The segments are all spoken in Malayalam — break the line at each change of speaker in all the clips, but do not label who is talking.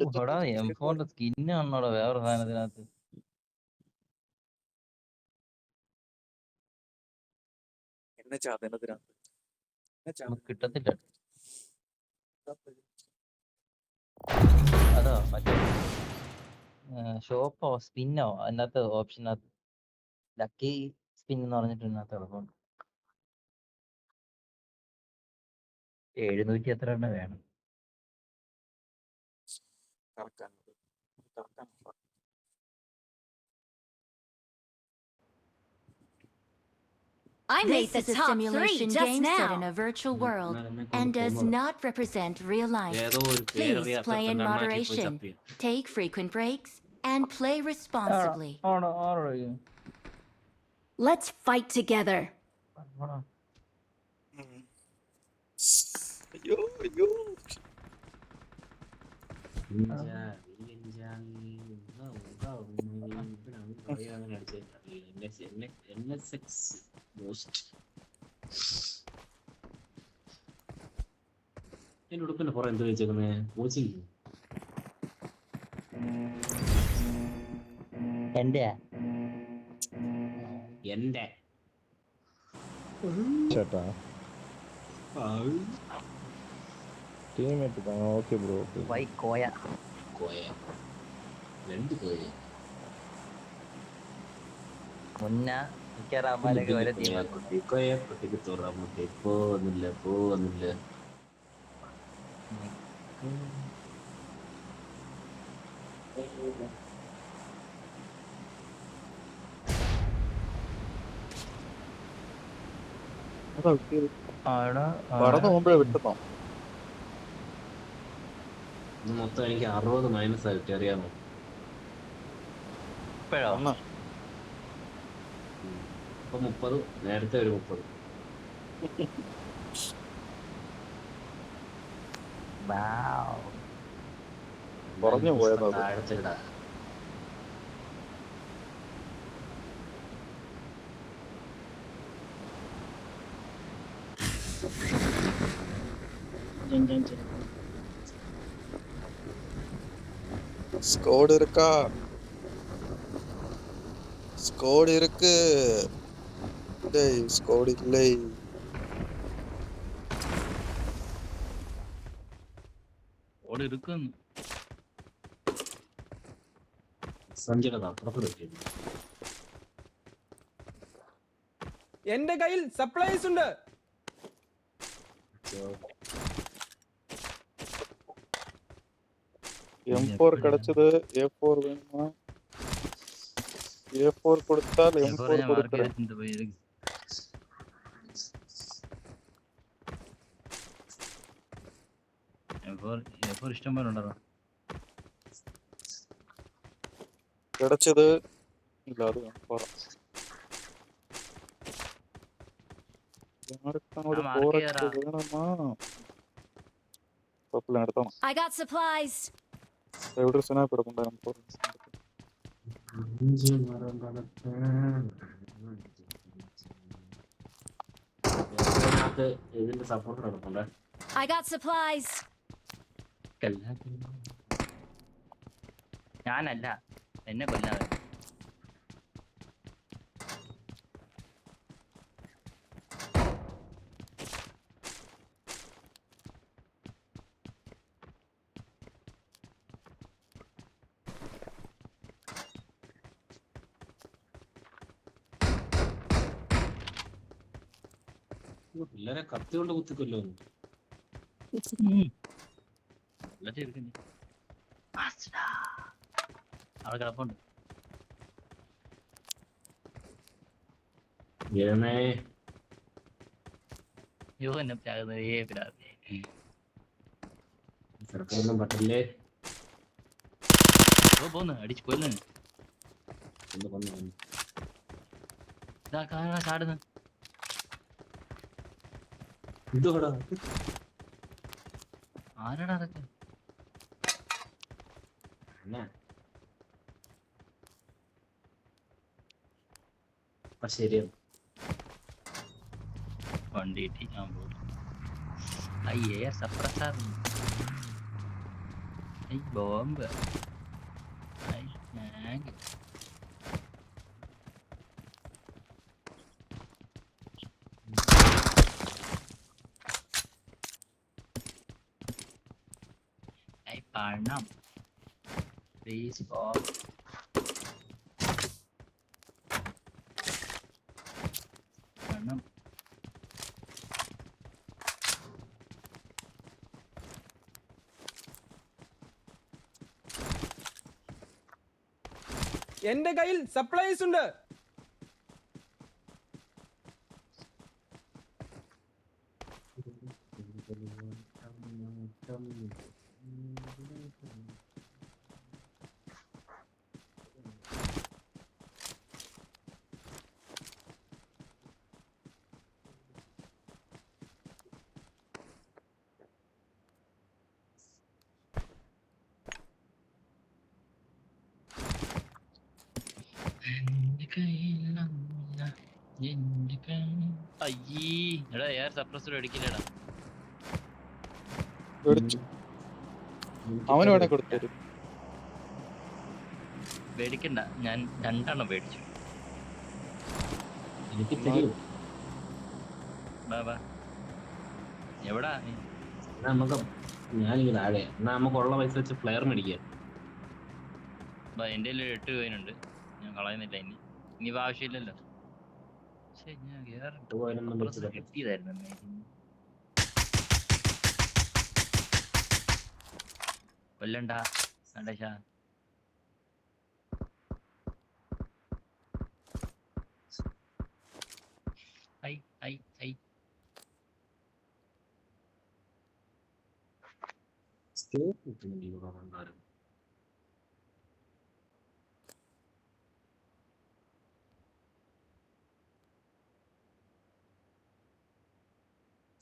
എടാ M4 സ്കിൻ ആണോടാ വേറെ സാധനത്തിനകത്ത്? കിട്ടത്തില്ല. അതോ മറ്റേ ഷോപ്പോ സ്പിന്നോ അതിനകത്ത് ഓപ്ഷനകത്ത് ലക്കി സ്പിൻ എന്ന് പറഞ്ഞിട്ട് ഇതിനകത്ത് കിടപ്പുണ്ട്. 700 എത്ര എണ്ണം വേണം?
I made the top 3 just now. Set in a virtual world and does not represent real life. Please play in moderation, take frequent breaks, and play responsibly. Let's fight together.
ഉടുപ്പിന്റെ പുറം എന്ത് വെച്ചേക്കുന്നേ? കോച്ചിങ്
എന്റെ
ചേട്ടാ ടീമേറ്റ് താ. Okay bro.
വൈ കോയ
രണ്ട് കോയ
മുന്ന മിക്കറാമാരൊക്കെ ഒരേ ടീം.
കോയ പൊട്ടിക്ക് തുറമുട്ടെ പോകുന്നില്ല. മൊത്തം എനിക്ക് 60 മൈനസ് ആയിട്ട് അറിയാമോ?
ഇപ്പോഴോ?
ഇപ്പൊ 30, നേരത്തെ ഒരു 30.
പറഞ്ഞു പോയതാ.
താഴത്തിടാ
ஸ்கோட் இருக்கா? ஸ்கோட் இருக்கு. டேய் ஸ்கோட் இல்லை.
ഓട് ഇരിക്കുന്നു.
സഞ്ജയതാ പുറത്തു.
എന്റെ കയ്യിൽ സപ്ലൈസ് ഉണ്ട്.
M4 கிடைச்சது. A4 வேணுமா? A4 கொடுத்தால் M4 கொடுக்கிறேன்.
M4 ഇഷ്ടം പോലെ ഉണ്ടോ?
கிடைச்சது இல்ல அது M4. யாருக்கானோட 4x வேணுமா? பப்பல எடுத்தோம்.
I got supplies.
എവിടെ സ്നാപ്പ് എടുക്കണ്ട M4.
ഇതിന്റെ സപ്പോർട്ട് നടക്കണ്ടേ?
I got supplies.
ഞാനല്ല, എന്നെ കൊല്ലാതെ.
പിള്ളേരെ കത്തി കൊണ്ട് കുത്തിക്കൊല്ലോ.
അവിടെ കിടപ്പുണ്ട്.
ചെറുക്കൊന്നും പറ്റില്ലേ?
പോന്ന് അടിച്ചു കൊല്ല്. ചാടുന്നു. ആരാടാ അതൊക്കെ?
ശരിയാണ്.
വണ്ടി അയ്യേ സപ്രസാർ. ബോംബ്. മാഗ്. പണം. Please bomb. പണം.
എന്റെ കയ്യിൽ സപ്ലൈസ് ഉണ്ട്.
അയ്യേ എടാ എയർ സപ്രസർ അടിക്കില്ലടാ.
മേടിച്ചു. അവന് വേണേ കൊടുത്തരും.
പേടിക്കണ്ട, ഞാൻ 2 പേടിച്ചു.
എനിക്ക് തരും.
ബാ ബാ. എവിടാ നീ?
നമുക്ക് ഞാനിങ്ങനെ താഴെ എന്നാ നമുക്കുള്ള പൈസ വെച്ച് ഫ്ലെയർ മേടിക്കാം.
എന്റെ 8 കോയിനുണ്ട്, ഞാൻ കളയുന്നില്ല. ഇനി ആവശ്യമില്ലല്ലോ. ഞാൻ കിട്ടിയതായിരുന്നു. കൊല്ലണ്ട നടേശ. ഐ ഐ ഐ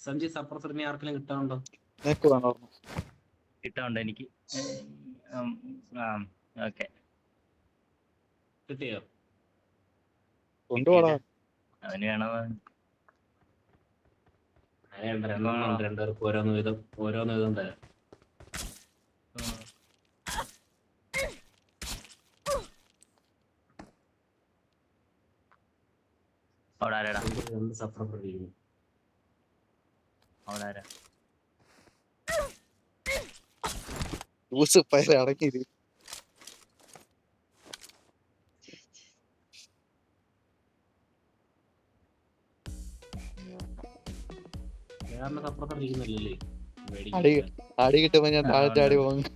സഞ്ജയ് സപ്രസറിനെ ആർക്കെങ്കിലും കിട്ടാനുണ്ടോ?
നിനക്ക് വേണോ?
കിട്ടാനുണ്ട് എനിക്ക്. ഓക്കെ
കിട്ടിയോ?
കൊണ്ടുപോടാ.
അവന് വേണോ?
രണ്ടുപേർക്ക് ഓരോന്ന് വീതം തരാം.
അവിടെ ആരാടാ?
സപ്രസർ ഇരിക്കുന്നു.
അവിടെ ആരാ?
യൂസഫ് അടങ്ങിയിരി.
സപ്രസർ ഇരിക്കുന്നില്ലല്ലേ?
അടി കിട്ടുമ്പോ ഞാൻ താഴെ ചാടി പോകുന്നു.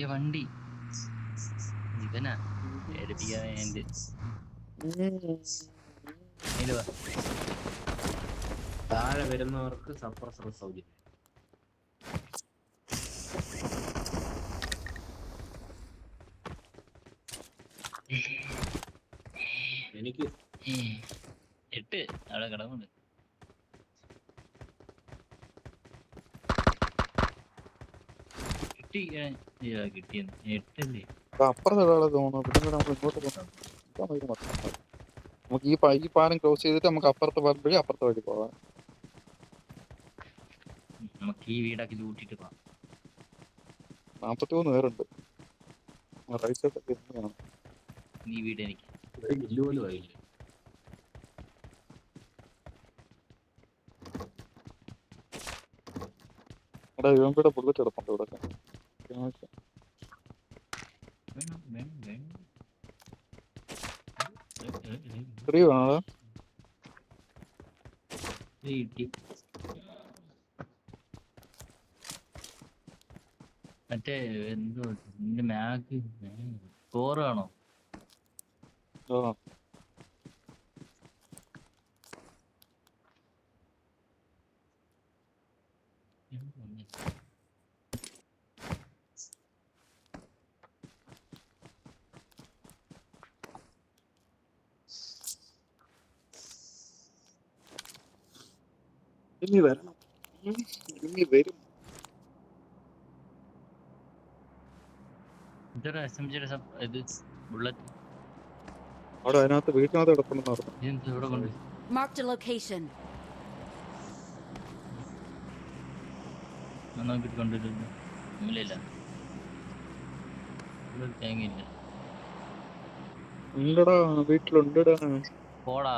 ഈ വണ്ടി ഇവനാ പേടിപ്പിക്കാൻ വേണ്ടി.
താഴെ വരുന്നവർക്ക് സപ്രസർ സൗകര്യം. എനിക്ക്
8 അവിടെ കിടന്നുണ്ട്. കിട്ടിയെന്ന് 8 അല്ലേ?
അപ്പുറത്തെ ഒരാളെ തോന്നുന്നു. പിന്നെ നമ്മൾ ഇങ്ങോട്ട് പോകാം. നമുക്ക് ഈ പാലം ക്രോസ് ചെയ്തിട്ട് നമുക്ക് അപ്പുറത്തെ പാലം വഴി അപ്പുറത്തെ വഴി പോകാം.
നമുക്ക് ഈ വീടൊക്കെ ലൂട്ടിട്ട് പോവാം.
43 പേരുണ്ട്. റൈറ്റ് സൈഡൊക്കെ എങ്ങനെയാണ്?
ഈ വീട് എനിക്ക്
ബില്ല് പോലും ആയില്ല.
എടാ ഇവൻകൂടെ ബുള്ളറ്റ് എടുപ്പുണ്ട് ഇവിടെ. ഫ്രീ വേണോ?
മറ്റേ എന്തോ നിന്റെ മാഗ് സ്കോർ ആണോ?
ഇനി വരണം. ഇനി വരും.
ഇതൊരു SMG-യുടെ ഇത് ബുള്ളറ്റ്
അവിടെ അതിനകത്ത് വീട്ടിനകത്ത് കിടപ്പുണ്ടെന്ന് പറഞ്ഞു.
ഇതെന്ത് ഇവിടെ കൊണ്ട്
Marked a location.
ഞാൻ നോക്കിയിട്ട് കൊണ്ടുവരുന്നു. ഇല്ല ഇവിടെ തേങ്ങയില്ല.
ഉണ്ടടാ, വീട്ടിലുണ്ടടാ.
പോടാ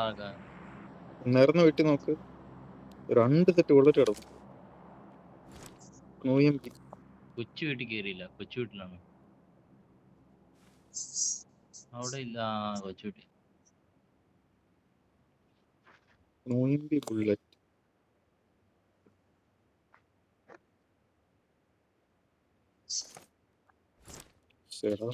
നേർന്ന വീട്ടിൽ നോക്ക്, 2 സെറ്റ് ബുള്ളറ്റ് കിടക്കും. നോയമ്പി
കൊച്ചു വീട്ടിൽ കയറിയില്ല. കൊച്ചു വീട്ടിലാണ്. അവിടെ ഇല്ല. കൊച്ചു വീട്ടിൽ
നോയമ്പി ബുള്ളറ്റ്. ശരിടാ.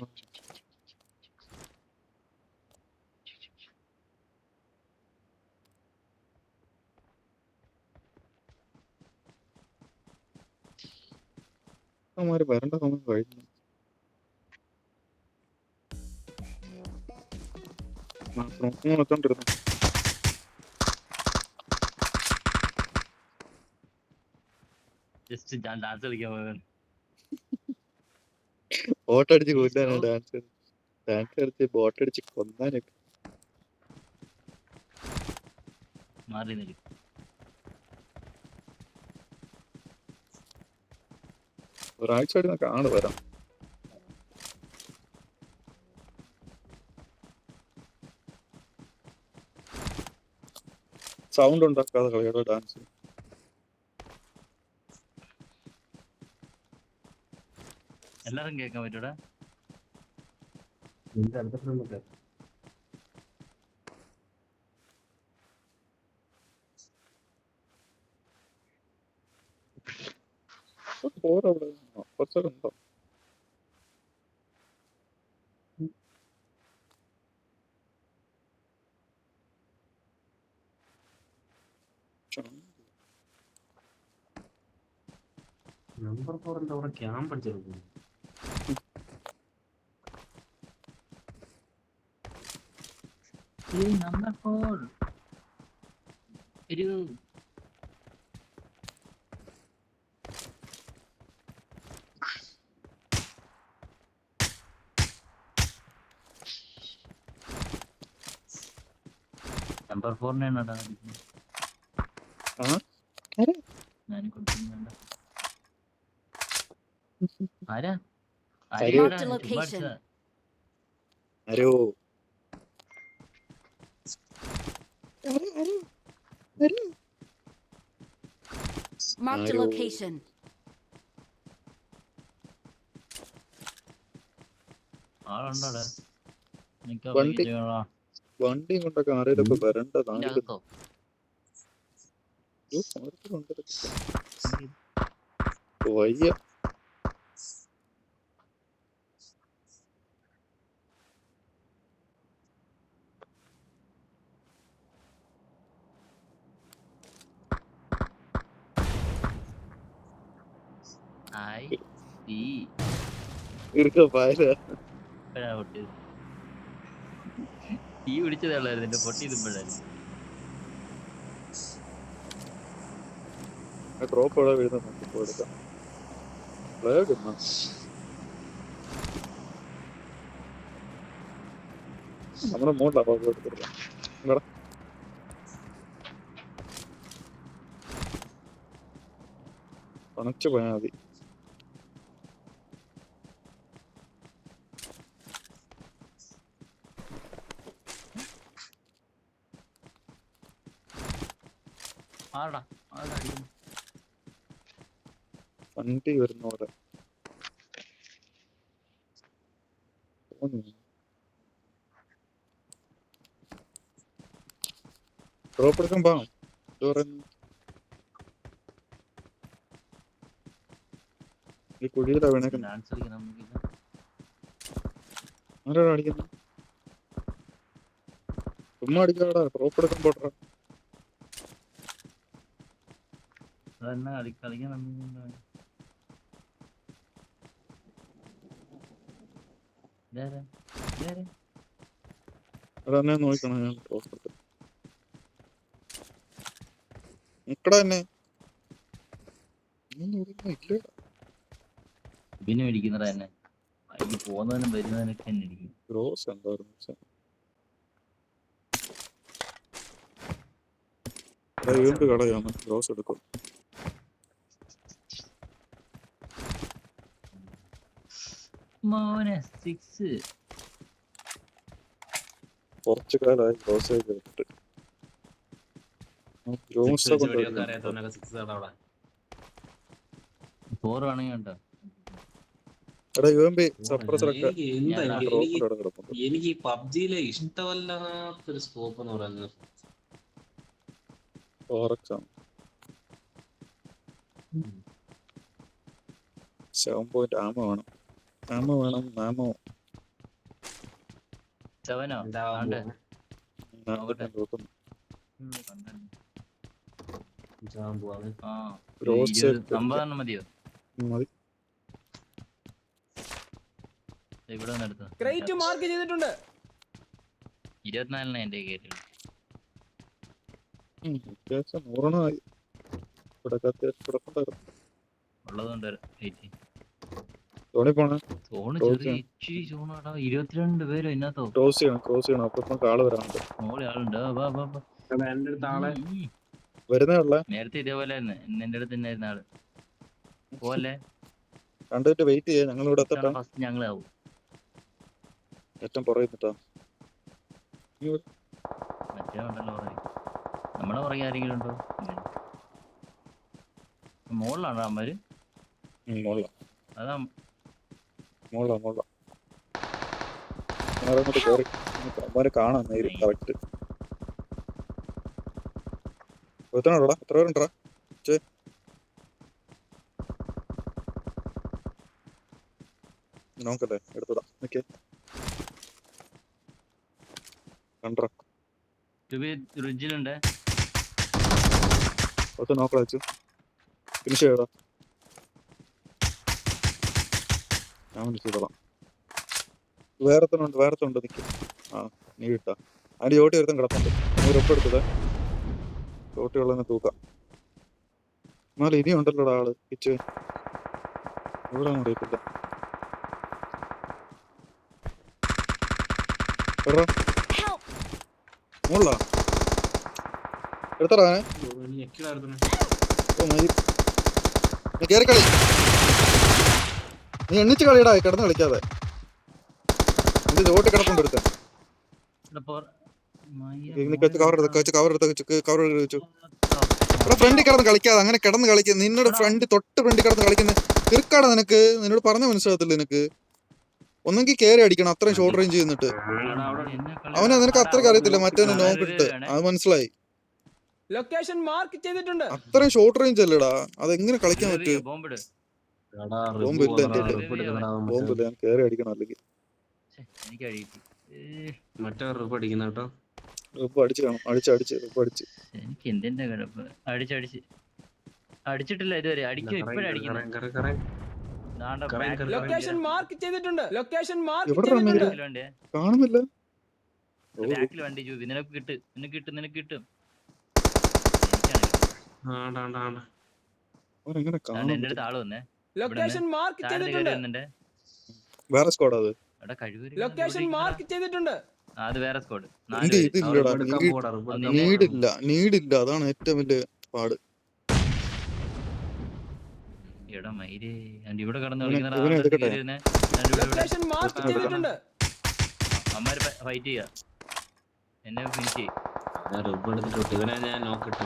അവന്മാര് വരേണ്ട സമയം കഴിഞ്ഞു. വെച്ചോണ്ടിരുന്നു.
ജസ്റ്റ് ഞാൻ ഡാൻസ് കളിക്കാൻ പോയത്.
ബോട്ടടിച്ച് കൊല്ലാനാ ഡാൻസ് കളിച്ച് ബോട്ടടിച്ച് കൊന്നാനൊക്കെ.
മാറി നിൽക്കും.
ഒരാഴ്ച ആയിട്ട് കാണു വരാം. സൗണ്ട് ഉണ്ടാക്കാതെ കളിയുടെ ഡാൻസ്.
എല്ലാരും കേൾക്കാൻ പറ്റൂടാ.
നിന്റെ അടുത്ത ഫ്രണ്ട്
പോരവിടെ കുറച്ചുണ്ടോ?
നമ്പർ 4 അവിടെ ക്യാമ്പ് അടിച്ചെടുക്കുന്നു.
നമ്പർ 4 ഒരു നമ്പർ 4 ആരാ
Marked a location.
Arrow
Marked a
Ayo.
location.
ആളുണ്ടോടെ
വണ്ടിയും കൊണ്ടൊക്കെ ആരേലൊക്കെ വരേണ്ടതാണ്.
അകത്തോ
വയ്യ.
തീ പിടിച്ചതല്ലായിരുന്നു എന്റെ പൊട്ടി തിമ്പോഴായിരുന്നു.
ഡ്രോപ്പ് എവിടെ വീഴുന്ന നോക്കിപ്പോ എടുക്കാം. നമ്മുടെ മോളിലാ എടുത്തിരിക്കാം. പണച്ചു പോയാൽ മതി. വണ്ടി വരുന്ന പോലെ ഡ്രോപ്പ് എടുക്കാൻ പോകാം. ഈ കുഴിയിലാ വീണേക്കുന്നത്.
ഡാൻസ് കളിക്കണം നമുക്കില്ല.
ആരാടാ അടിക്കുന്നത്? ചുമ്മാ അടിക്കാടാ. ഡ്രോപ്പ് എടുക്കാൻ പോട്ടാ.
അതെന്നാ കളിക്കാൻ നമുക്ക്
അതെന്നെ നോക്കണം. ഞാൻ ഡ്രോപ്പ് എടുത്ത് നിക്കടാ തന്നെ. ഇല്ല.
പിന്നെ മേടിക്കുന്നതാ എന്നെ അതിന് പോകുന്നതിനും വരുന്നതിനൊക്കെ തന്നെ ഇരിക്കും.
ഗ്രോസ് എന്തായിരുന്നു വീണ്ടും കളയാണ് ഗ്രോസ് എടുക്കും.
മോനെ 6
കുറച്ചു കാലമായി ഗ്രോസ് കേട്ടിട്ട്. ഗ്രോസ്
വെച്ച് വെടിയൊക്കെ അറിയാത്തവനൊക്കെ 6 അവിടെ
4 ആണെങ്കിൽ ഉണ്ടോ?
എടാ യുഎംപി സപ്രസറൊക്കെ
എനിക്ക് എന്താ
ഞാൻ
എനിക്ക്
കിടപ്പുണ്ട്.
എനിക്ക് ഈ പബ്ജിയിലെ ഇഷ്ടമല്ലാത്തൊരു സ്കോപ്പ് എന്ന് പറയുന്നത്
ഫോറക്സ് ആണ്. 7 പോയിന്റ് ആമോ വേണം. ആമോ വേണം. ആമോ
7
എന്താ
ആണ്ട്
നോക്കട്ടെ നോക്കുന്നു.
പോവാണ്.
ആ
ഗ്രോസ്
50 മതിയോ?
മതി.
ഇവിടെ നിന്ന് എടുത്തു.
ക്രേറ്റ് മാർക്ക് ചെയ്തിട്ടുണ്ട്.
24 എന്റെ കേട്ടില്ല.
അത്യാവശ്യം 100 ഇവിടെ അത്യാവശ്യം കിടപ്പുണ്ടായിരുന്നു.
ഉള്ളതുകൊണ്ട് 80
ധോണി പോണേ.
സോണ്
ക്രോസ്
ചെറിയ ഇച്ചിരി സോണാടാ. 22 പേരോ ഇതിനകത്തോ.
ക്രോസ് ചെയ്യണം. അപ്പൊ കാള് വരാനുണ്ട്.
മോളെ ആളുണ്ട്. വാ വാ വാ.
എന്റെ അടുത്ത് ആളെ
വരുന്നേ ഉള്ള
നേരത്തെ ഇതേപോലെ തന്നെ എന്റെ അടുത്ത് തന്നെ ആള്. പോലെ
കണ്ടിട്ട് വെയിറ്റ് ചെയ്യാം. ഞങ്ങൾ ഇവിടെ എത്തട്ടെ.
ഫസ്റ്റ് ഞങ്ങളാവും.
ഏറ്റവും പുറകിട്ടാ.
മറ്റേ ഉണ്ടല്ലോ പുറകെ. നമ്മളെ പുറകെ ആരെങ്കിലും ഉണ്ടോ? മുകളിലാണോ അമ്മര്? അതാ
മോള അങ്ങോട്ട് കയറി അമ്മമാരെ കാണാം നേരി കറക്റ്റ്. എത്തണോടാ? എത്ര പേരുണ്ടാ? നോക്കട്ടെ എടുത്തടാ. ഓക്കെ കണ്ടോ?
റിഡ്ജിലുണ്ട്.
ഒത്ത നോക്കടാ വെച്ചു. ഫിനിഷ് ചെയ്യടാ. ഞാൻ വിളിച്ചോളാം. വേറെത്തുണ്ട് നിൽക്കും. ആ നീ കിട്ടാ. അതിന്റെ ചോട്ടി ഒരുത്തം കിടപ്പുണ്ട്. നീ ഉറപ്പ് എടുത്തത് ചോട്ടിയുള്ളതിനെ തൂക്കാം. എന്നാലും ഇനി ഉണ്ടല്ലോടാ ആള് പിച്ച്. ഇവിടെ അറിയത്തില്ല. മുകളിലാ എടുത്തടാ. നീ കേറി കളി. നീ എണ്ണിച്ച് കളിയടാ. കിടന്ന് കളിക്കാതെ. എന്റെ ചോട്ടി കിടപ്പുണ്ട് ഒരുത്തൻ. ഫ്രണ്ടിൽ കിടന്ന് കളിക്കാതെ അങ്ങനെ കിടന്ന് കളിക്കുന്നത്. നിന്നോട് തൊട്ട് ഫ്രണ്ടിൽ കിടന്ന് കളിക്കുന്നത് തീർക്കാടാ. നിന്നോട് പറഞ്ഞ മനസ്സിലാകത്തില്ല നിനക്ക്. ഒന്നെങ്കിൽ കേറി അടിക്കണം. അത്രയും ഷോർട്ട് റേഞ്ച് ചെയ്യുന്നിട്ട് അവനെ നിനക്ക് അത്രയ്ക്ക് അറിയത്തില്ല. മറ്റവനെ നോക്കിട്ട് അത് മനസ്സിലായി.
ലൊക്കേഷൻ മാർക്ക് ചെയ്തിട്ടുണ്ട്.
അത്രയും ഷോർട്ട് റേഞ്ച് അല്ലേടാ. അതെങ്ങനെ കളിക്കാൻ പറ്റും?
ബോംബിട്.
ബോംബില്ല എന്റെ ബോംബില്ല. ഞാൻ കേറി അടിക്കണം. അല്ലെങ്കിൽ
എനിക്ക് അടിയിട്ട്
മറ്റേ റിപ്പ് അടിക്കുന്ന കേട്ടോ.
റിപ്പ് അടിച്ച് കാണും. അടിച്ച് റിപ്പ് അടിച്ച്.
എനിക്ക് എന്തിന്റെ കിടപ്പ്. അടിച്ചിട്ടില്ല ഇതുവരെ. അടിക്കും. ഇപ്പഴും അടിക്കുന്നു.
ലൊക്കേഷൻ മാർക്ക് ചെയ്തിട്ടുണ്ട്.
കാണുന്നില്ല.
ബാക്കിൽ വണ്ടി ചൂപ്പി. നിനക്ക് കിട്ടും.
അവനെങ്ങനെ കാണും?
എന്റെ അടുത്ത് ആള് വന്നേ.
ലൊക്കേഷൻ മാർക്ക് ചെയ്തിട്ടുണ്ട്.
വേറെ സ്ക്വാഡ് അത്.
ലൊക്കേഷൻ മാർക്ക് ചെയ്തിട്ടുണ്ട്.
അത് വേറെ സ്ക്വാഡ്.
ഇതില്ലടാ. നീഡില്ല. അതാണ് ഏറ്റവും വലിയ പാട്.
എടാ മയിലേ. ഇവിടെ കിടന്ന്
ലൊക്കേഷൻ മാർക്ക് ചെയ്തിട്ടുണ്ട്.
അമ്മാര് ഫൈറ്റ് ചെയ്യാ. എന്നെ ഫിനിഷ് ചെയ്യും.
ഇവനെ ഞാൻ നോക്കിട്ടു.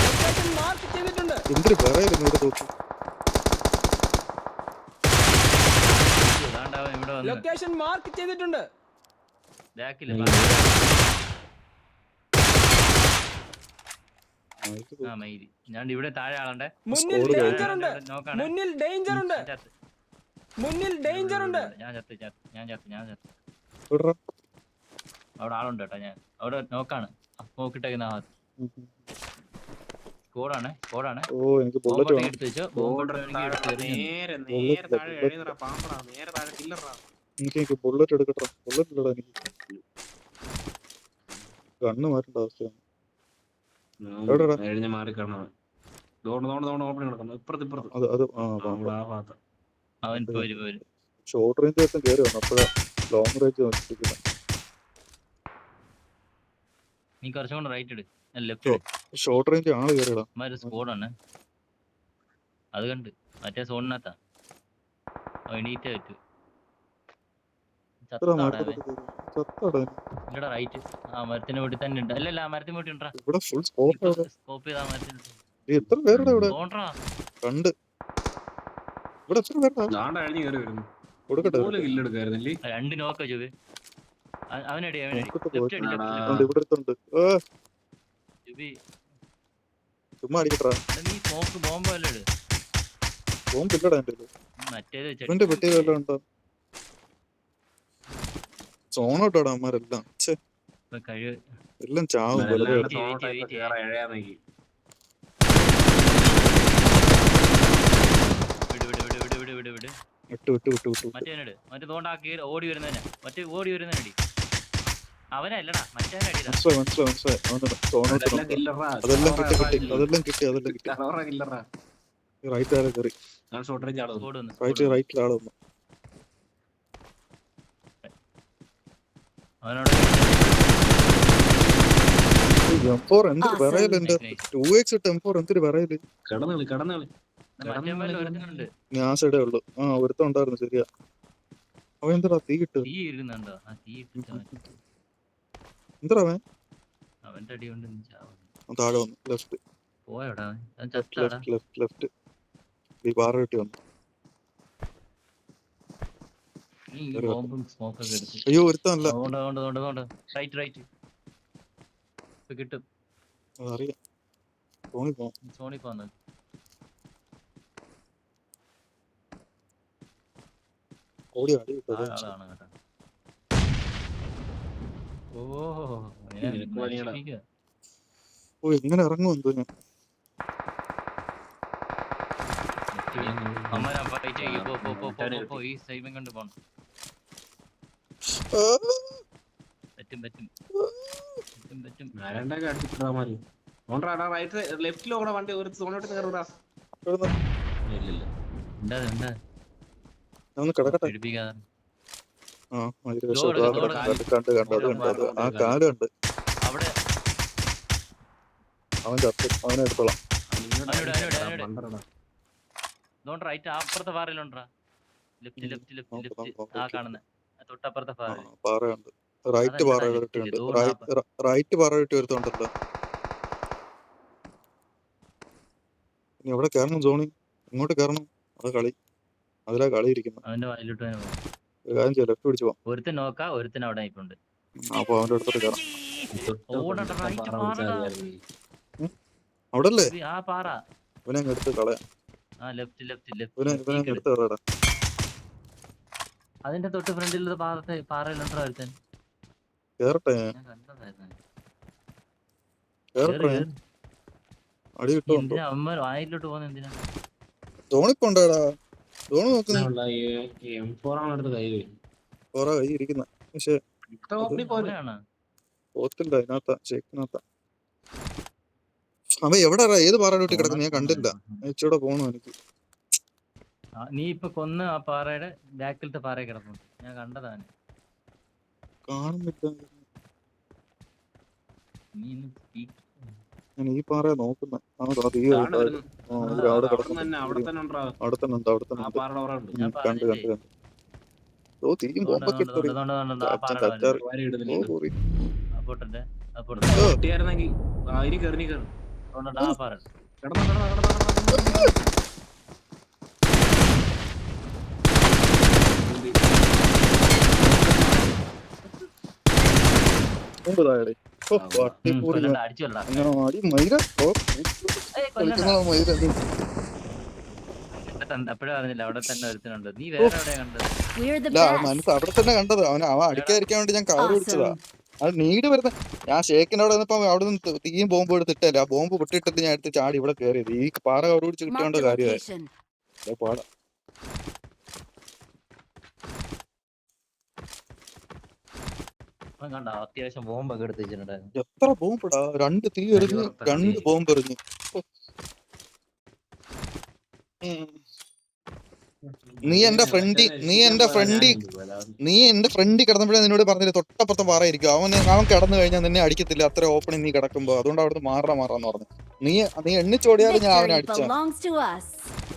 ലൊക്കേഷൻ മാർക്ക് ചെയ്തിട്ടുണ്ട്.
എന്തൊരു പറയായിരുന്നു ഇവിടെ തോക്കി.
ലൊക്കേഷൻ മാർക്ക് ചെയ്തിട്ടുണ്ട്.
ബാക്കില് മയില്. ഞാൻ ഇവിടെ താഴെ ആളുണ്ടേ.
മുന്നിൽ ഡേഞ്ചർ ഉണ്ട്.
ഞാൻ ചത്ത്. അവിടെ ആളുണ്ട് കേട്ടോ. ഞാൻ അവിടെ നോക്കാണ്. നോക്കിട്ടേക്കുന്ന ഭാഗത്ത് സ്കോഡാണ്.
ഓ എനിക്ക് ബുള്ളറ്റ് വേണം.
എടുത്ത് വെച്ചോ. ബോംബ്
എനിക്ക് ബുള്ളറ്റ് എടുക്കട്ടെ. ബുള്ളറ്റ് ഇല്ലടാ എനിക്ക്. ഗണ്ണ് മാറ്റേണ്ട അവസ്ഥയാണ്.
മാറി കാണാം. ഓപ്പൺ കിടക്കുന്നു ഇപ്പുറത്ത്
അത് അത് ആ
അവിടെ ആ ഭാഗത്ത്.
അവൻ പോരും.
ഷോർട്ട് റേഞ്ച് ദിവസം കയറി വന്നു അപ്പോഴാ ലോങ് റേഞ്ച് നോക്കിയിരിക്കുന്നത്.
നീ കുറച്ചും കൂടെ റൈറ്റ് ഇട്, ലെഫ്റ്റ് ഇട്.
ഷോർട്ട് റേഞ്ച് ആള് കയറിയടാ.
ഒരു സ്കോഡാണ് അത് കണ്ട്, മറ്റേ സോണിനകത്താ എണീറ്റ് പറ്റു. ഇല്ലടാ റൈറ്റ്, ആ മരത്തിന് വീട്ടിൽ തന്നെ ഉണ്ട്. അല്ലല്ല ആ മരത്തിന് വീട്ടിൽ ഉണ്ടാ.
ഇവിടെ ഫുൾ സ്കോപ്പ്.
സ്കോപ്പ് ചെയ്താ മരത്തിന്
എത്ര പേരുടെ ഇവിടെ
ഓൺട്രാ.
കണ്ട്. ഇവിടെ എത്ര പേരുടെ
ദാണ്ട അഴിഞ്ഞ് കയറി വരുന്നു.
കൊടുക്കട്ടെ.
പോലെ കില്ലെടുക്കായിരുന്നില്ലേ?
2 നോക്കാ ജോബി. അവനടി
നോക്കിട്ട്
ലെഫ്റ്റ് അടി.
ഇവിടെ അടുത്തുണ്ട്.
ജോബി
ചുമ്മാ അടിക്കട്ടാ.
നീ സ്മോക്ക് ബോംബ് വല്ല ഇട്.
ബോംബ് ഇല്ലടാ എന്റെ
മറ്റേത്
ഇവന്റെ പെട്ടി വല്ലതും ഉണ്ടോ? സോണോട്ടാടാ അമ്മമാരെല്ലാം.
കഴിവ്
എല്ലാം ചാവും. വെറുതെ
എല്ലാവരും സോണോട്ടായിട്ട് കേറാൻ ഇഴയാൻ നോക്കി.
വിട്.
വിട്ടു.
മറ്റേനട് മറ്റേ തോണ്ടാക്കി ഓടി വരുന്നതിന്, മറ്റേ ഓടി വരുന്നതിനടി. അവനല്ലടാ മറ്റേനടിടാ.
മനസ്സിലായി.
അതെല്ലാം കില്ലറാ.
അതെല്ലാം കിട്ടി.
കറോറ കില്ലറാ.
റൈറ്റ് ആരെ കയറി.
ഞാൻ ഷോർട്ട് റേഞ്ച് ആള്
സ്കോഡ് വന്നു.
റൈറ്റിൽ ആള് വന്നു.
അവനോട്
M4 എന്തൊരു പറയല്. എന്റെ 2x M4 എന്തൊരു പറയല്.
കിടന്നു
മറ്റേ ഒരുത്തനുണ്ട്.
ഞാൻ സൈഡേ ഉള്ളു. ഒരുത്തം ഉണ്ടായിരുന്നു. ശരിയാ. അവൻ എന്താ തീ കിട്ടും.
തീ ഇരുന്നുണ്ടോ? ആ തീ ഇട്ടിട്ട്
എന്താ അവൻ
അവന്റെ അടി കൊണ്ട്
താഴെ വന്നു. ലെഫ്റ്റ്
പോയോടാ അവൻ ചത്താടാ.
ലെഫ്റ്റ് ഈ പാറ കിട്ടി വന്നു.
നീ ബോംബും സ്മോക്കൊക്കെ എടുത്ത്.
അയ്യോ ഒരുത്തല്ല.
അതുകൊണ്ട് റൈറ്റ് ഇപ്പൊ കിട്ടും.
അതറിയാം.
സോണി പോന്നു.
ഓടി അടി കിട്ടും.
ആളാണ് കേട്ടോ.
എങ്ങനെ ഇറങ്ങും എന്തോ ഞാൻ.
ഈ സൈബം കണ്ട് പോണം. പറ്റും.
ആരണ്ടൊക്കെ അടിച്ചിട്ടാ മതി. റൈറ്റ് ലെഫ്റ്റിലൂടെ വണ്ടി ഒരു സോണോട്ട് കയറൂടാ. ഇല്ല
എന്താ
ഒന്ന് കിടക്കട്ടെ.
പേടിപ്പിക്കാതെ.
കണ്ട് ആ കാല് കണ്ട്.
അവിടെ
അവൻ ചത്ത്. അവനെ എടുത്തോളാം.
റൈറ്റ് അപ്പുറത്തെ പാറയിലുണ്ടാ. ലെഫ്റ്റ് ആ കാണുന്ന തൊട്ടപ്പുറത്തെ പാറ.
പാറയുണ്ട്. റൈറ്റ് പാറ കിട്ടിയുണ്ട്. റൈറ്റ് പാറ കിട്ടി വരുത്തുണ്ടല്ലോ. ഇനി എവിടെ കയറണം? സോണി ഇങ്ങോട്ട് കയറണം. അതിലാ കളി ഇരിക്കുന്നത്.
അവന്റെ വായിലോട്ട്
കാര്യം ചെയ്യാം. ലെഫ്റ്റ് പിടിച്ചു പോവാം.
ഒരുത്തൻ നോക്കാ, ഒരുത്തൻ അവിടെ ഇപ്പുണ്ട്.
അപ്പൊ അവന്റെ അടുത്തോട്ട് കയറാം. അവിടെ അല്ലേ
ആ പാറ.
ഇവനെ അങ്ങ് എടുത്ത് കളയാം. ഇവനെ എടുത്ത് കളയടാ.
അതിന്റെ തൊട്ട് ഫ്രണ്ടിലുള്ള പാറയിലുണ്ടോ ഒരുത്തൻ?
കേറട്ടെ.
ഞാൻ കണ്ടതായിരുന്നു.
അടി കിട്ടുന്നുണ്ടോ?
അമ്മ വായിലോട്ട് പോകുന്ന എന്തിനാ?
ധോണിപ്പോണ്ടാടാ. ധോണി നോക്കുന്നു. കൊറേ കൈ ഇരിക്കുന്ന. പക്ഷെ പോത്തില്ല. അതിനകത്താ ഷേക്കിനകത്താ. അവൻ എവിടാ? ഏത് പാറയോട്ടി കിടക്കുന്നു? ഞാൻ കണ്ടില്ല. ഇച്ചിവിടെ പോണു എനിക്ക്.
നീ ഇപ്പൊ കൊന്ന് ആ പാറയുടെ ബാക്കിലത്തെ പാറ കിടപ്പുണ്ട്. ഞാൻ കണ്ടതാണ്.
കാണുന്നില്ല.
നീ
ഞാൻ ഈ പാറ നോക്കുന്ന. അവിടെ തന്നെ ഉണ്ട്. കണ്ട്. ഓ തീയും ബോംബൊക്കെ ഇട്ടറി. മുമ്പതായടേ. അടി മൈര. മൈര
അപ്പഴേ പറഞ്ഞില്ല അവിടെ തന്നെ ഒരുത്തനുണ്ട്. നീ വേറെ എവിടെയാ കണ്ടത്?
മനസ്സ് അവിടെ തന്നെ കണ്ടത്. അവൻ അടിക്കാതിരിക്കാൻ വേണ്ടി ഞാൻ കവർ പിടിച്ചതാ. അത് നീട് വരുന്ന. ഞാൻ ഷേക്കിന്റെ അവിടെ നിന്നപ്പോ അവിടെ നിന്ന് തീയും ബോംബ് എടുത്തിട്ടല്ലേ. ആ ബോംബ് പൊട്ടിട്ടിട്ട് ഞാൻ എടുത്ത് ചാടി ഇവിടെ കയറിയത്. ഈ പാറ കവർ പിടിച്ച് കിട്ടേണ്ട കാര്യമായി. പാടാ.
കണ്ട അത്യാവശ്യം ബോംബൊക്കെ എടുത്ത് വെച്ചിട്ടുണ്ടായിരുന്നു.
എത്ര ബോംബിടാ. 2 തീ എറിഞ്ഞ് 2 ബോംബ് എറിഞ്ഞ്. നീ എന്റെ ഫ്രണ്ടി കിടന്നപ്പോഴേ നിന്നോട് പറഞ്ഞില്ല തൊട്ടപ്പുറത്തെ പാറയിരിക്കും. അവൻ കിടന്നു കഴിഞ്ഞാൽ നിന്നെ അടിക്കത്തില്ല അത്ര ഓപ്പണിൽ നീ കിടക്കുമ്പോ. അതുകൊണ്ട് അവിടുന്ന് മാറാന്ന് പറഞ്ഞു. നീ എണ്ണിച്ചോടിയാലും ഞാൻ അവനെ
Victory
അടിച്ച.
belongs to us.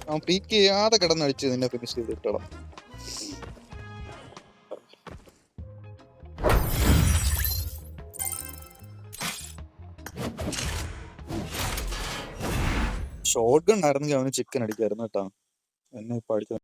അവൻ പീക്ക് ചെയ്യാതെ കിടന്നടിച്ച് നിന്നെ ഫിനിഷ് ചെയ്തിട്ടോളാം. ഷോട്ട് ഗൺ ആയിരുന്നെങ്കിൽ അവന് ചിക്കൻ അടിക്കായിരുന്നു കേട്ടോ. എന്നെ ഇപ്പൊ അടിച്ചു.